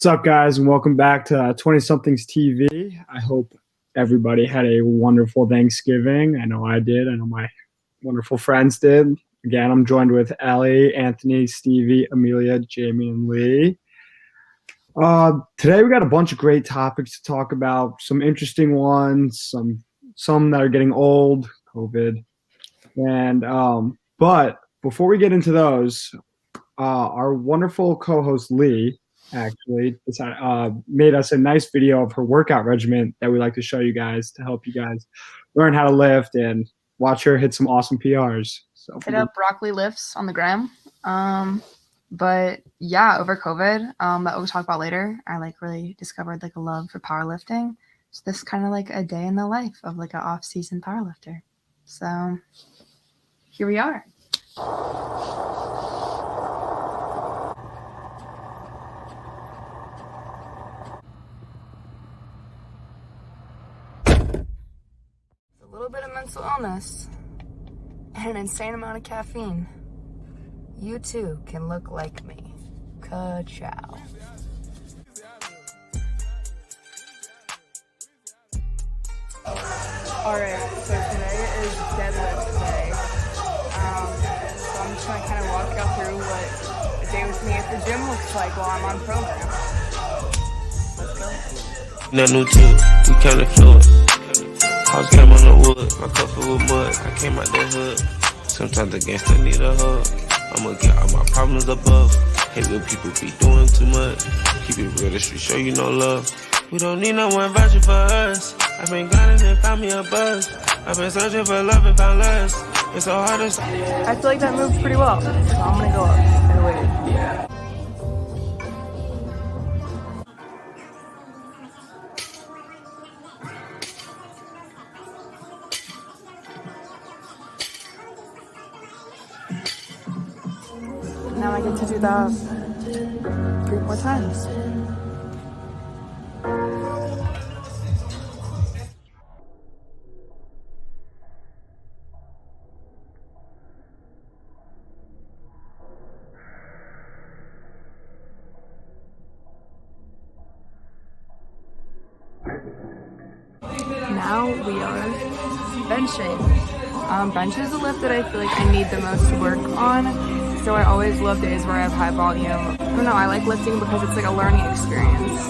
What's up, guys, and welcome back to 20-somethings TV. I hope everybody had a wonderful Thanksgiving. I know I did. I know my wonderful friends did. Again, I'm joined with Ellie, Anthony, Stevie, Amelia, Jamie, and Lee. Today we got a bunch of great topics to talk about. Some interesting ones, some that are getting old, COVID, and but before we get into those, our wonderful co-host Lee actually made us a nice video of her workout regimen that we like to show you guys to help you guys learn how to lift and watch her hit some awesome PRs. So hit up broccoli lifts on the gram. But yeah, over COVID, that we'll talk about later, I really discovered a love for powerlifting. So this is kind of like a day in the life of an off-season powerlifter. So here we are. A little bit of mental illness and an insane amount of caffeine, you too can look like me. Ka-chow. Alright, so today is deadlift day. So I'm just gonna kind of walk y'all through what a day with me at the gym looks like while I'm on program. Let's go. Nothing new to it, we kinda feel it. House came on the wood, my cup full with mud. I came out the hood. Sometimes the gangsta need a hug. I'ma get all my problems above. Hate when people be doing too much. Keep it real, the street show you no love. We don't need no one vouching for us. I've been grinding and found me a buzz. I've been searching for love and found less. It's so hard to. I feel like that moved pretty well, so I'm gonna go up and wait. Yeah. Now I get to do that 3 more times. Now we are benching. Bench is a lift that I feel like I need the most work on. So I always love days where I have high volume. I don't know, I like lifting because it's a learning experience.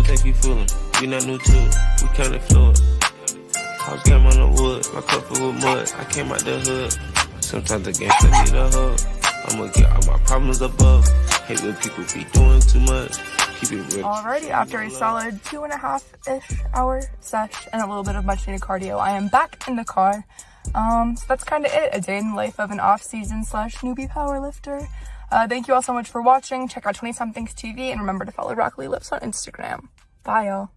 Take you feeling, we not new to it, we kinda fluid. House came on the wood, my cup full with mud. I came out the hood. Sometimes the gangsta need a hug. I'ma get all my problems above. Hate when people be doing too much. Keep it real. Alrighty, after a solid 2.5-ish hour sesh and a little bit of much needed cardio, I am back in the car. So that's kind of it. A day in the life of an off-season / newbie powerlifter. Thank you all so much for watching. Check out 20-somethings TV and remember to follow Broccoli Lips on Instagram. Bye, y'all.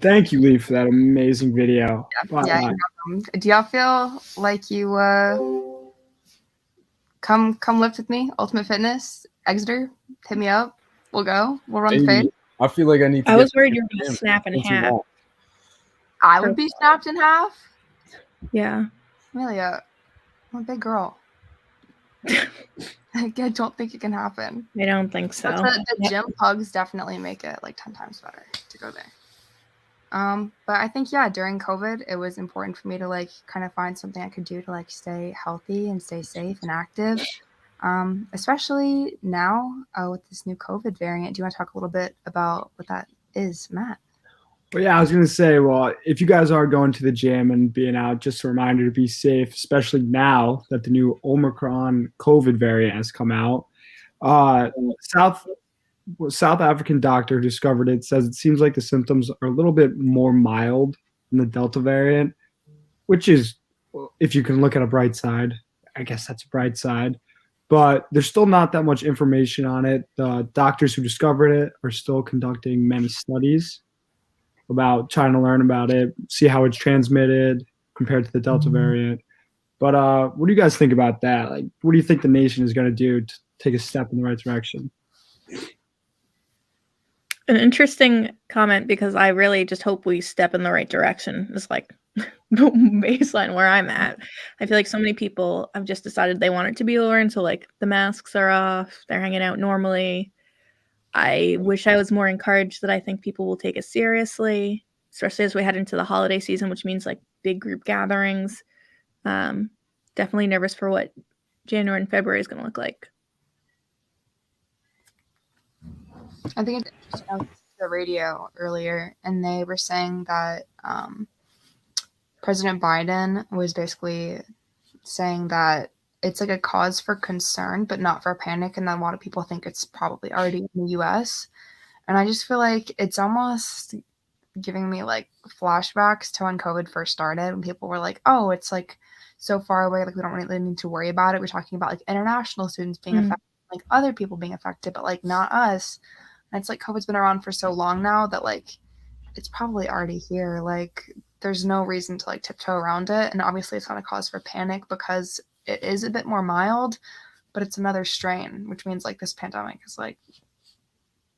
Thank you, Lee, for that amazing video. Yeah, do y'all feel like you come lift with me? Ultimate Fitness, Exeter, hit me up. We'll go. We'll run the fade. I feel like I need to. I was worried you were going to snap in half. I would be snapped in half? Yeah. Amelia, I'm a big girl. I don't think it can happen. I don't think so. The gym hugs definitely make it 10 times better to go there. But I think, yeah, during COVID, it was important for me to kind of find something I could do to stay healthy and stay safe and active. Especially now with this new COVID variant. Do you want to talk a little bit about what that is, Matt? Well, yeah, I was going to say, well, if you guys are going to the gym and being out, just a reminder to be safe, especially now that the new Omicron COVID variant has come out. South African doctor who discovered it says it seems like the symptoms are a little bit more mild than the Delta variant, which is, if you can look at a bright side, I guess that's a bright side. But there's still not that much information on it. The doctors who discovered it are still conducting many studies about trying to learn about it, see how it's transmitted, compared to the Delta variant. But what do you guys think about that? Like, what do you think the nation is going to do to take a step in the right direction? An interesting comment, because I really just hope we step in the right direction. It's like baseline where I'm at. I feel like so many people have just decided they want it to be over until like the masks are off, they're hanging out normally. I wish I was more encouraged that I think people will take it seriously, especially as we head into the holiday season, which means like big group gatherings. Definitely nervous for what January and February is going to look like. I think it's interesting. I was listening to the radio earlier, and they were saying that President Biden was basically saying that it's like a cause for concern, but not for panic, and that a lot of people think it's probably already in the U.S. And I just feel like it's almost giving me like flashbacks to when COVID first started, when people were like, "Oh, it's like so far away, like we don't really need to worry about it." We're talking about like international students being affected, like other people being affected, but like not us. And it's like COVID's been around for so long now that like it's probably already here. Like there's no reason to like tiptoe around it. And obviously it's not a cause for panic because it is a bit more mild, but it's another strain, which means like this pandemic is like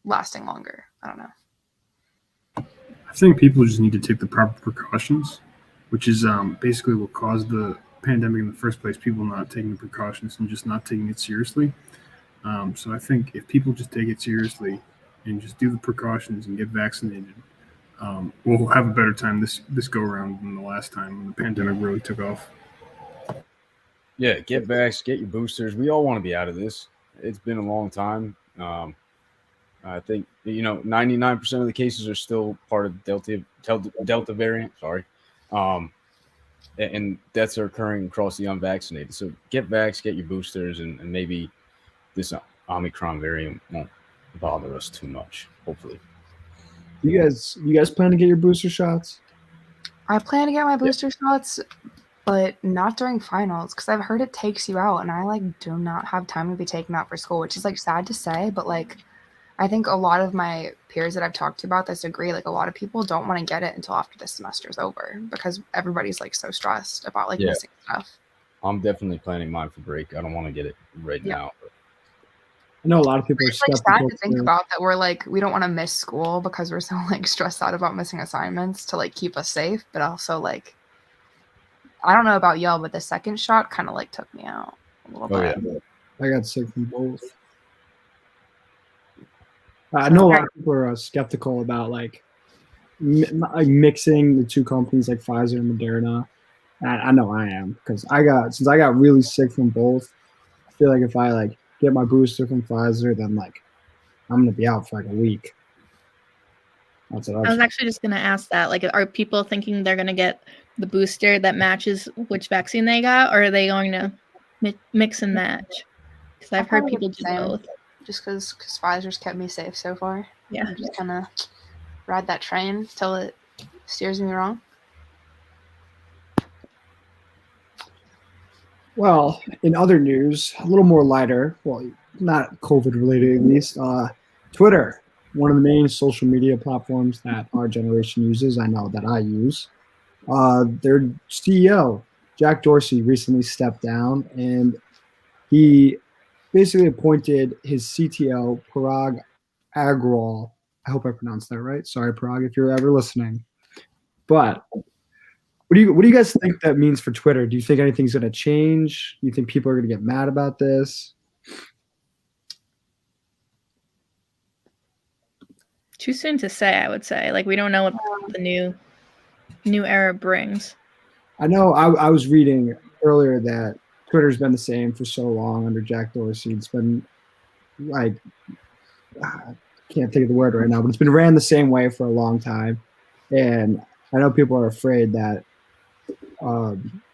lasting longer. I don't know. I think people just need to take the proper precautions, which is basically what caused the pandemic in the first place. People not taking the precautions and just not taking it seriously. So I think if people just take it seriously and just do the precautions and get vaccinated, we'll have a better time this go around than the last time when the pandemic really took off. Yeah, get vaxxed, get your boosters. We all want to be out of this. It's been a long time. I think 99% of the cases are still part of the Delta variant. Sorry, and deaths are occurring across the unvaccinated. So get vaxxed, get your boosters, and maybe this Omicron variant won't bother us too much. Hopefully. You guys plan to get your booster shots? I plan to get my booster shots, but not during finals because I've heard it takes you out, and I like do not have time to be taken out for school, which is like sad to say, but like I think a lot of my peers that I've talked to about this agree. Like a lot of people don't want to get it until after this semester is over because everybody's like so stressed about like missing stuff. I'm definitely planning mine for break. I don't want to get it right now. I know a lot of people are It's like sad to think about that we're like we don't want to miss school because we're so like stressed out about missing assignments to like keep us safe, but also like I don't know about y'all, but the second shot kind of like took me out a little bit. Yeah. I got sick from both. I know a lot of people are skeptical about like mixing the two companies like Pfizer and Moderna. I know I am because since I got really sick from both. I feel like if I like get my booster from Pfizer, then like I'm gonna be out for like a week. That's what I was actually just gonna ask that. Like, are people thinking they're gonna get the booster that matches which vaccine they got, or are they going to mix and match? Because I've heard people do both. Just because Pfizer's kept me safe so far. Yeah. I'm just gonna ride that train till it steers me wrong. Well, in other news, a little more lighter, well, not COVID related at least, Twitter, one of the main social media platforms that our generation uses, I know that I use. Their CEO, Jack Dorsey, recently stepped down, and he basically appointed his CTO, Parag Agrawal. I hope I pronounced that right. Sorry, Parag, if you're ever listening. But what do you guys think that means for Twitter? Do you think anything's going to change? Do you think people are going to get mad about this? Too soon to say, I would say. Like, we don't know what the new era brings. I know I was reading earlier that Twitter's been the same for so long under Jack Dorsey. It's been like, I can't think of the word right now, but it's been ran the same way for a long time. And I know people are afraid that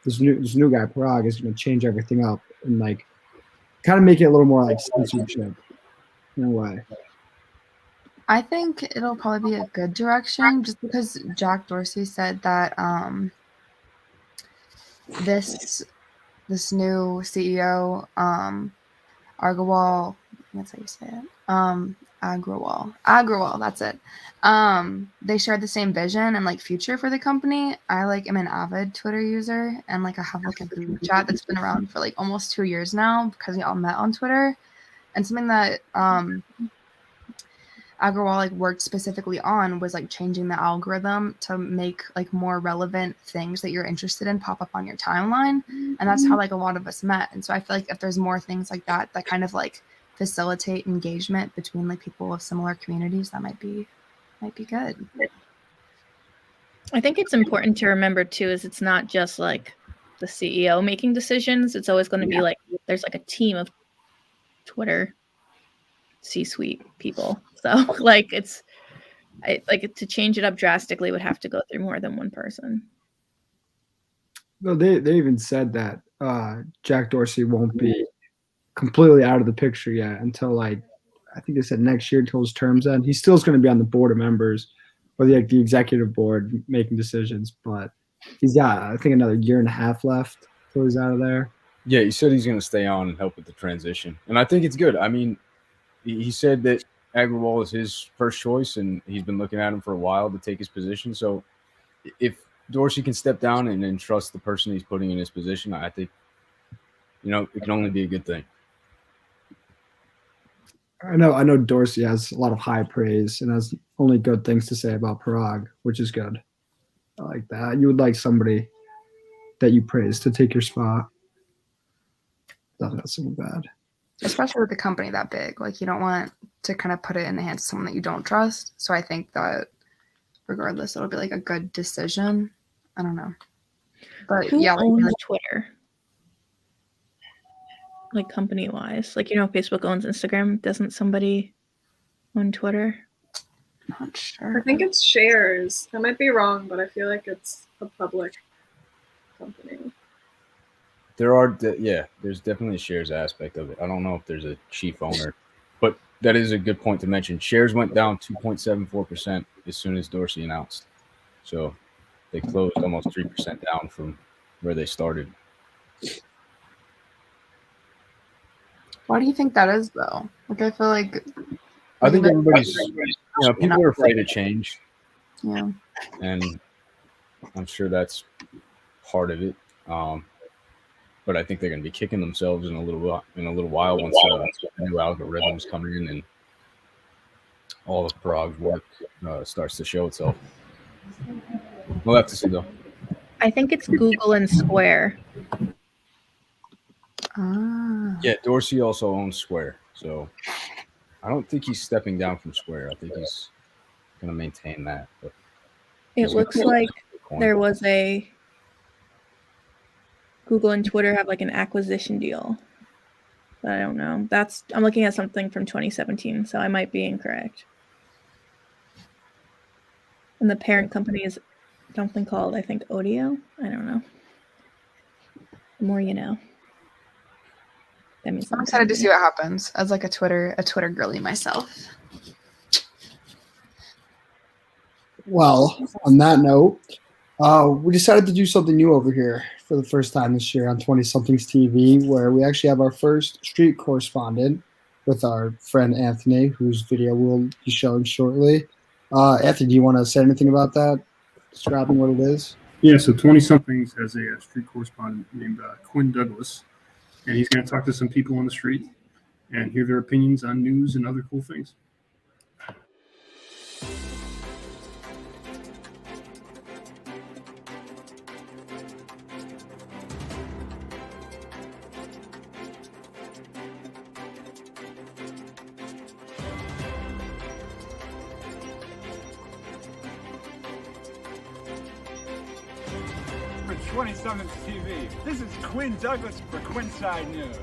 this new guy, Parag, is going to change everything up and like kind of make it a little more like censorship in a way. I think it'll probably be a good direction just because Jack Dorsey said that this new CEO, Agrawal, that's how you say it. Agrawal, that's it. They shared the same vision and like future for the company. I like am an avid Twitter user, and like I have like a group chat that's been around for like almost 2 years now because we all met on Twitter. And something that Agrawal like worked specifically on was like changing the algorithm to make like more relevant things that you're interested in pop up on your timeline. And that's how like a lot of us met. And so I feel like if there's more things like that that kind of like facilitate engagement between like people of similar communities, that might be good. I think it's important to remember too is it's not just like the CEO making decisions. It's always going to be like there's like a team of Twitter C-suite people. So like to change it up drastically would have to go through more than one person. No, they even said that Jack Dorsey won't be completely out of the picture yet until like I think they said next year until his term's end. He still is going to be on the board of members or the executive board making decisions, but he's got I think another year and a half left till he's out of there. Yeah, he said he's going to stay on and help with the transition, and I think it's good. I mean, he said that Agrawal is his first choice, and he's been looking at him for a while to take his position. So if Dorsey can step down and then trust the person he's putting in his position, I think, it can only be a good thing. I know Dorsey has a lot of high praise and has only good things to say about Parag, which is good. I like that. You would like somebody that you praise to take your spot. That's not so bad. Especially with a company that big. Like you don't want to kind of put it in the hands of someone that you don't trust. So I think that regardless, it'll be like a good decision. I don't know. But who yeah, owns Twitter? Like company wise. Like Facebook owns Instagram. Doesn't somebody own Twitter? Not sure. I think it's shares. I might be wrong, but I feel like it's a public company. There's definitely a shares aspect of it. I don't know if there's a chief owner, but that is a good point to mention. Shares went down 2.74% as soon as Dorsey announced. So they closed almost 3% down from where they started. Why do you think that is though? Like I feel like I think everybody's people are afraid of change. Yeah. And I'm sure that's part of it. But I think they're going to be kicking themselves in a little while once the new algorithms come in and all of Parag's work starts to show itself. We'll have to see though. I think it's Google and Square. Yeah, Dorsey also owns Square, so I don't think he's stepping down from Square. I think he's going to maintain that. But it looks like there was a Google and Twitter have like an acquisition deal. But I don't know. I'm looking at something from 2017, so I might be incorrect. And the parent company is something called, I think, Odeo. I don't know. The more you know. That means I'm excited to see what happens as like a Twitter girly myself. Well, on that note, we decided to do something new over here for the first time this year on 20SomethingsTV, where we actually have our first street correspondent with our friend Anthony, whose video we'll be showing shortly. Anthony, do you want to say anything about that? Describing what it is? Yeah, so 20-somethings has a street correspondent named Quinn Douglas, and he's going to talk to some people on the street and hear their opinions on news and other cool things. For 20SomethingsTV, this is Quinn Douglas for Quinside News.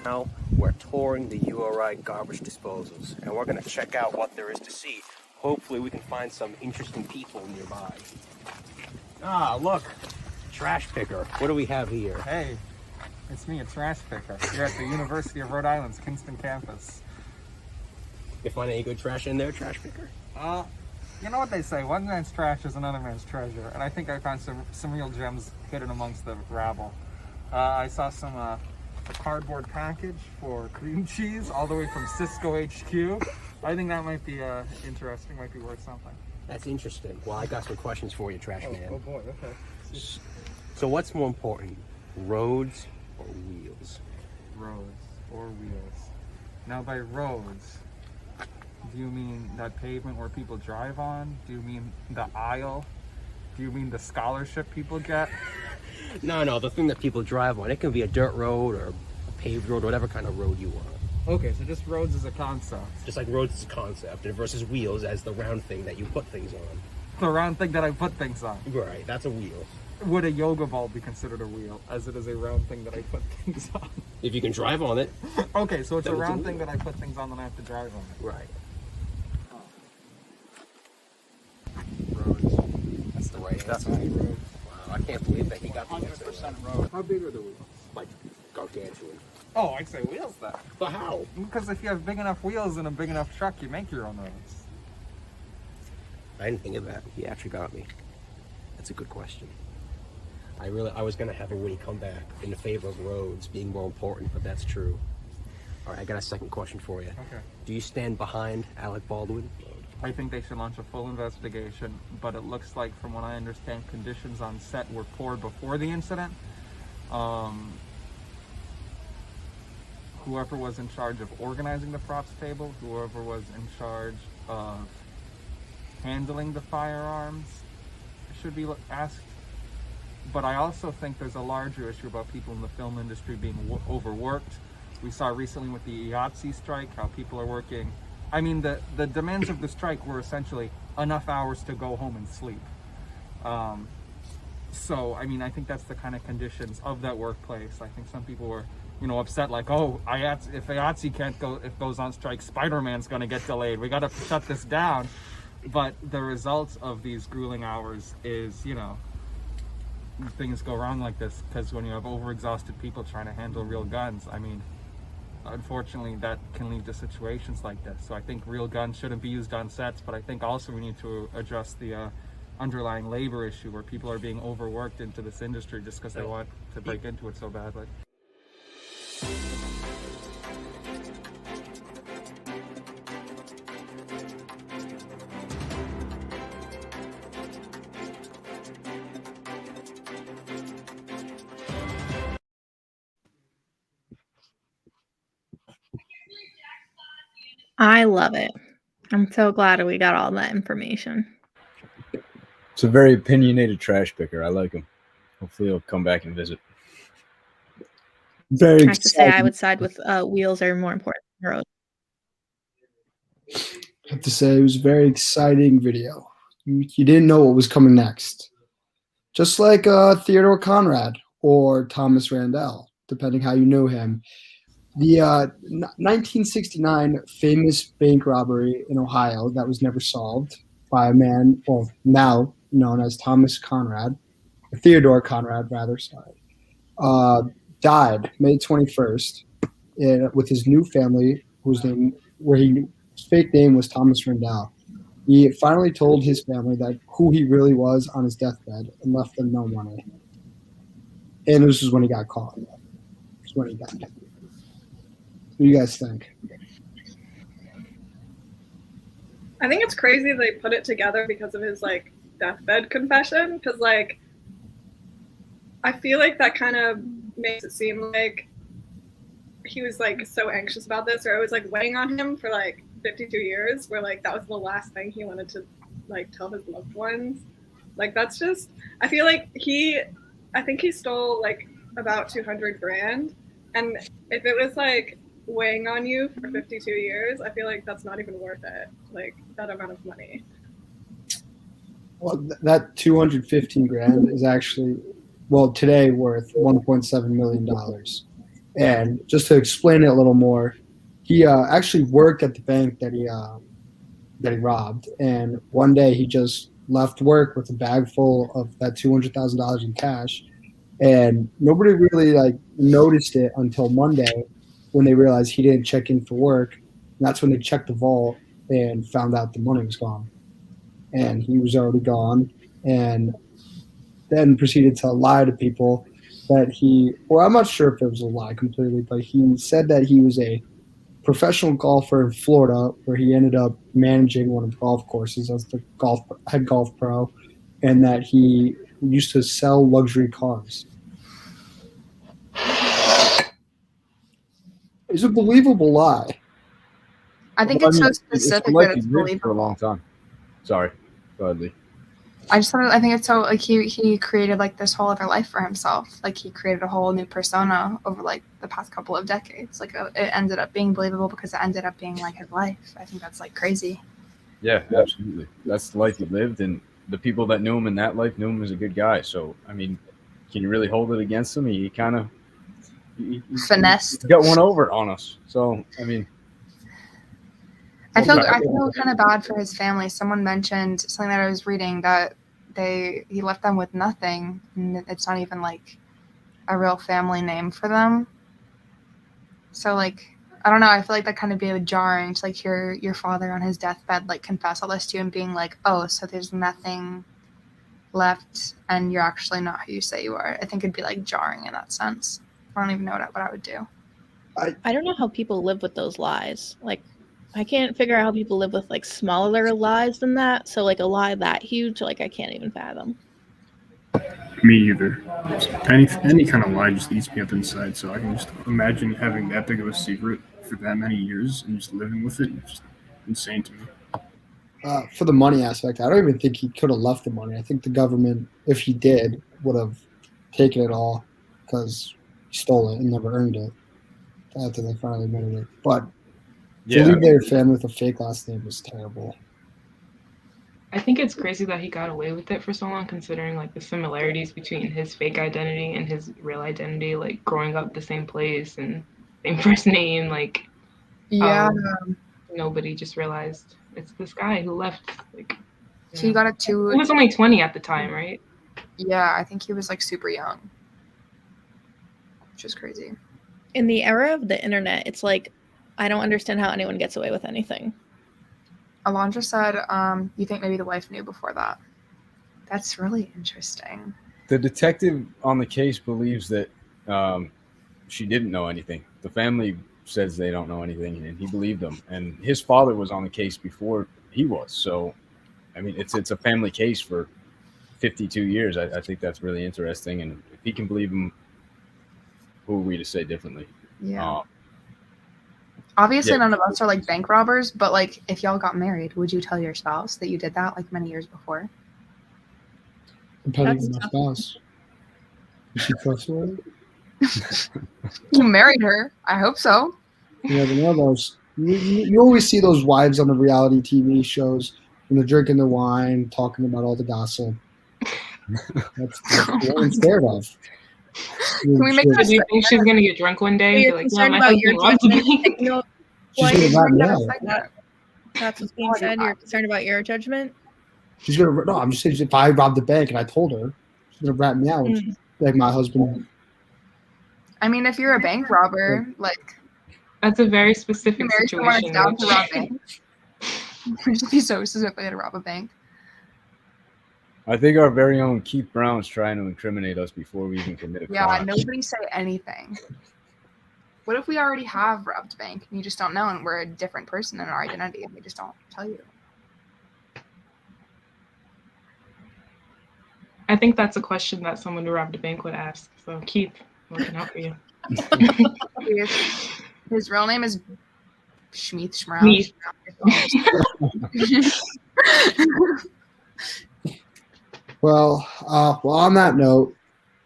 Now we're touring the URI garbage disposals, and we're going to check out what there is to see. Hopefully we can find some interesting people nearby. Ah, look, trash picker. What do we have here? Hey, it's me, a trash picker. You're at the University of Rhode Island's Kinston campus. You find any good trash in there, trash picker? You know what they say, one man's trash is another man's treasure, and I think I found some real gems hidden amongst the rabble. I saw some a cardboard package for cream cheese all the way from Cisco HQ. I think that might be interesting, might be worth something. That's interesting. Well, I got some questions for you, Trash Man. Oh boy, okay. So what's more important, roads or wheels? Roads or wheels. Now by roads, do you mean that pavement where people drive on? Do you mean the aisle? Do you mean the scholarship people get? No, the thing that people drive on. It can be a dirt road or a paved road, whatever kind of road you want. Okay, so just roads as a concept. Just like roads as a concept, and versus wheels as the round thing that you put things on. The round thing that I put things on. Right, that's a wheel. Would a yoga ball be considered a wheel, as it is a round thing that I put things on? If you can drive on it. Okay, so it's a Then it's a round thing wheel. that I put things on, then I have to drive on it. Right. Roads. That's the right Definitely road. Wow, I can't believe that he got the answer. 100% road. How big are the wheels? Like gargantuan. Oh, I'd say wheels then. But how? Because if you have big enough wheels and a big enough truck, you make your own roads. I didn't think of that. He actually got me. That's a good question. I was gonna have a Woody come back in the favor of roads being more important, but that's true. All right, I got a second question for you. Okay. Do you stand behind Alec Baldwin? I think they should launch a full investigation, but it looks like, from what I understand, conditions on set were poor before the incident. Whoever was in charge of organizing the props table, whoever was in charge of handling the firearms should be asked. But I also think there's a larger issue about people in the film industry being overworked. We saw recently with the IATSE strike how people are working. I mean, the demands of the strike were essentially enough hours to go home and sleep. So, I mean, I think that's the kind of conditions of that workplace. I think some people were, upset like, oh, if IATSE can't go, if goes on strike, Spider-Man's going to get delayed. We got to shut this down. But the result of these grueling hours is, things go wrong like this, because when you have overexhausted people trying to handle real guns, I mean, unfortunately that can lead to situations like this. So I think real guns shouldn't be used on sets, but I think also we need to address the underlying labor issue where people are being overworked into this industry just because they want to break into it so badly. I love it. I'm so glad we got all that information. It's a very opinionated trash picker. I like him. Hopefully he'll come back and visit. Very I have to say, I exciting. would side with wheels are more important than roads. I have to say it was a very exciting video. You didn't know what was coming next. Just like Theodore Conrad or Thomas Randall, depending how you know him. The 1969 famous bank robbery in Ohio that was never solved by a man, well, now known as Thomas Conrad, or Theodore Conrad, rather, sorry, died May 21st with his new family, his fake name was Thomas Randall. He finally told his family that who he really was on his deathbed and left them no money. And this is when he got caught. This is when he died. What do you guys think? I think it's crazy they put it together because of his deathbed confession. Because I feel like that kind of makes it seem like he was so anxious about this, or it was weighing on him for 52 years, where that was the last thing he wanted to tell his loved ones. That's just, I feel like I think he stole about 200 grand, and if it was weighing on you for 52 years, I feel like that's not even worth it, that amount of money. Well, that 215 grand is actually, today worth $1.7 million. And just to explain it a little more, he actually worked at the bank that he robbed, and one day he just left work with a bag full of that $200,000 in cash, and nobody really noticed it until Monday when they realized he didn't check in for work. And that's when they checked the vault and found out the money was gone. and he was already gone, and then proceeded to lie to people that I'm not sure if it was a lie completely, but he said that he was a professional golfer in Florida, where he ended up managing one of the golf courses as the head golf pro, and that he used to sell luxury cars. It's a believable lie. I think Well, it's so it's the specific life that he it's lived for a long believable. time. Sorry, go ahead, Lee. I think it's so like he created like this whole other life for himself. Like he created a whole new persona over like the past couple of decades. Like it ended up being believable because it ended up being like his life. I think that's like crazy. Yeah, absolutely. That's the life he lived, and the people that knew him in that life knew him as a good guy. So, I mean, can you really hold it against him? He kind of Finessed. got one over on us. So, I mean, I feel kind of bad for his family. Someone mentioned something that I was reading that he left them with nothing, and it's not even like a real family name for them. So like I don't know, I feel like that kind of be jarring to like hear your father on his deathbed like confess all this to you and being like, oh, so there's nothing left and you're actually not who you say you are. I think it'd be like jarring in that sense. I don't even know what I would do. I don't know how people live with those lies. Like, I can't figure out how people live with like smaller lies than that. So like a lie that huge, like I can't even fathom. Me either. Any kind of lie just eats me up inside. So I can just imagine having that big of a secret for that many years and just living with it. It's just insane to me. For the money aspect, I don't even think he could have left the money. I think the government, if he did, would have taken it all because he stole it and never earned it after they finally admitted it. But to leave their family with a fake last name was terrible. I think it's crazy that he got away with it for so long, considering like the similarities between his fake identity and his real identity, like growing up the same place and same first name. Like, yeah, nobody just realized it's this guy who left. Like, he got it too. He was only 20 at the time, right? Yeah, I think he was like super young, which is crazy. In the era of the internet, it's like I don't understand how anyone gets away with anything. Alondra said, you think maybe the wife knew before that. That's really interesting. The detective on the case believes that she didn't know anything. The family says they don't know anything, and he believed them. And his father was on the case before he was. So, I mean, it's a family case for 52 years. I think that's really interesting. And if he can believe him, who are we to say differently? Yeah. Obviously, none of us are like bank robbers, but like if y'all got married, would you tell your spouse that you did that like many years before? Depending on my spouse. Is she trustworthy? You married her. I hope so. You never know those. You always see those wives on the reality TV shows when they're drinking their wine, talking about all the gossip. That's what I'm scared of. Can we make Do you think she's gonna get drunk one day? You're Like, concerned my about your husband robbed me. judgment. No, She's why gonna you rat me bring out. That's what's being said. You're concerned about your judgment. She's gonna. No, I'm just saying. If I robbed the bank and I told her, she's gonna rat me out. Like my husband. I mean, if you're a bank robber, like that's a very specific situation. Down to rob banks. Would just be so specifically to rob a bank. I think our very own Keith Brown's trying to incriminate us before we even commit a crime. Yeah, nobody say anything. What if we already have robbed a bank and you just don't know and we're a different person in our identity and we just don't tell you? I think that's a question that someone who robbed a bank would ask. So Keith, I'm looking out for you. His real name is Schmeeth Schmrown. Well, on that note,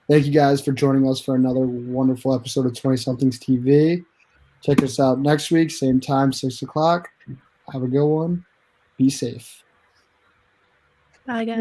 thank you guys for joining us for another wonderful episode of 20-somethings TV. Check us out next week, same time, 6 o'clock. Have a good one. Be safe. Bye, guys.